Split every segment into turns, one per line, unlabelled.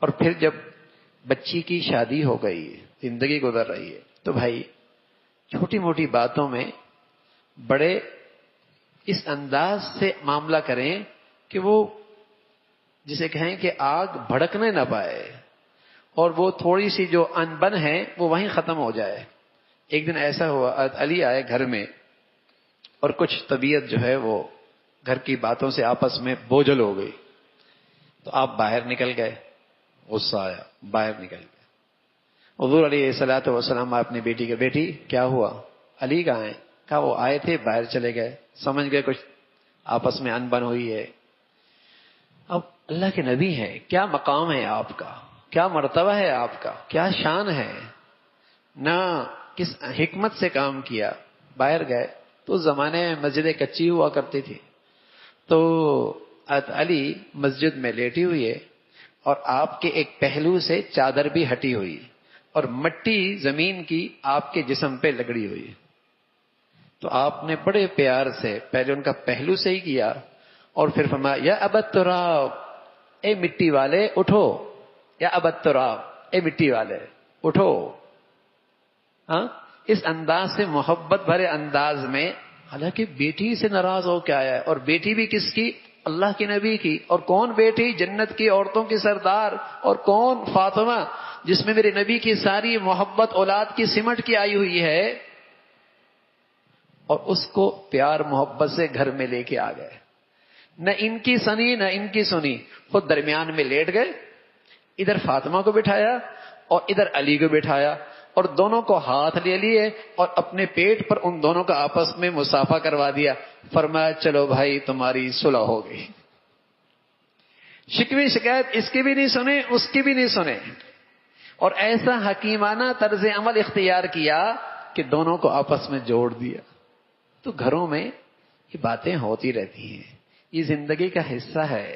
اور پھر جب بچی کی شادی ہو گئی، زندگی گزر رہی ہے، تو بھائی چھوٹی موٹی باتوں میں بڑے اس انداز سے معاملہ کریں کہ وہ جسے کہیں کہ آگ بھڑکنے نہ پائے، اور وہ تھوڑی سی جو انبن ہے وہ وہیں ختم ہو جائے۔ ایک دن ایسا ہوا، علی آئے گھر میں، اور کچھ طبیعت جو ہے وہ گھر کی باتوں سے آپس میں بوجھل ہو گئی، تو آپ باہر نکل گئے، غصہ آیا، باہر نکل گئے۔ حضور علیہ الصلوۃ والسلام اپنی بیٹی کے، بیٹی کیا ہوا؟ علی کہاں ہیں؟ کہا وہ آئے تھے، باہر چلے گئے، سمجھ گئے کچھ آپس میں انبن ہوئی ہے۔ اب اللہ کے نبی ہیں، کیا مقام ہے آپ کا، کیا مرتبہ ہے آپ کا، کیا شان ہے، نہ کس حکمت سے کام کیا۔ باہر گئے تو اس زمانے میں مسجدیں کچی ہوا کرتی تھی، تو علی مسجد میں لیٹی ہوئی ہے، اور آپ کے ایک پہلو سے چادر بھی ہٹی ہوئی، اور مٹی زمین کی آپ کے جسم پہ لگڑی ہوئی۔ تو آپ نے بڑے پیار سے پہلے ان کا پہلو سے ہی کیا، اور پھر فرمایا یا ابت تراب، اے مٹی والے اٹھو، یا ابت تراب، اے مٹی والے اٹھو۔ ہاں، اس انداز سے، محبت بھرے انداز میں، حالانکہ بیٹی سے ناراض ہو کے آیا ہے، اور بیٹی بھی کس کی؟ اللہ کے نبی کی۔ اور کون بیٹی؟ جنت کی عورتوں کی سردار، اور کون؟ فاطمہ، جس میں میرے نبی کی ساری محبت اولاد کی سمٹ کی آئی ہوئی ہے، اور اس کو پیار محبت سے گھر میں لے کے آ گئے۔ نہ ان کی سنی نہ ان کی سنی، خود درمیان میں لیٹ گئے، ادھر فاطمہ کو بٹھایا اور ادھر علی کو بٹھایا، اور دونوں کو ہاتھ لے لیے اور اپنے پیٹ پر ان دونوں کا آپس میں مصافحہ کروا دیا۔ فرمایا چلو بھائی تمہاری صلح ہو گئی۔ شکوے شکایت اس کی بھی نہیں سنے، اس کی بھی نہیں سنے، اور ایسا حکیمانہ طرز عمل اختیار کیا کہ دونوں کو آپس میں جوڑ دیا۔ تو گھروں میں یہ باتیں ہوتی رہتی ہیں، یہ زندگی کا حصہ ہے۔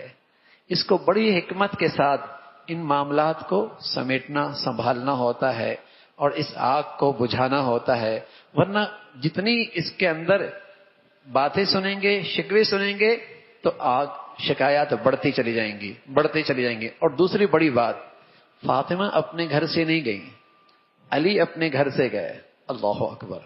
اس کو بڑی حکمت کے ساتھ ان معاملات کو سمیٹنا، سنبھالنا ہوتا ہے، اور اس آگ کو بجھانا ہوتا ہے، ورنہ جتنی اس کے اندر باتیں سنیں گے، شکوے سنیں گے، تو آگ، شکایات بڑھتی چلی جائیں گی، بڑھتی چلی جائیں گی۔ اور دوسری بڑی بات، فاطمہ اپنے گھر سے نہیں گئی، علی اپنے گھر سے گئے۔ اللہ اکبر،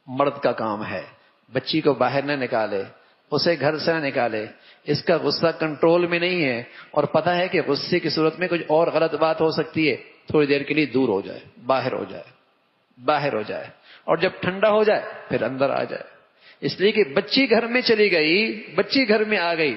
مرد کا کام ہے، بچی کو باہر نہ نکالے، اسے گھر سے نہ نکالے، اس کا غصہ کنٹرول میں نہیں ہے، اور پتہ ہے کہ غصے کی صورت میں کچھ اور غلط بات ہو سکتی ہے، تھوڑی دیر کے لیے دور ہو جائے، باہر ہو جائے، باہر ہو جائے، اور جب ٹھنڈا ہو جائے پھر اندر آ جائے۔ اس لیے کہ بچی گھر میں چلی گئی، بچی گھر میں آ گئی،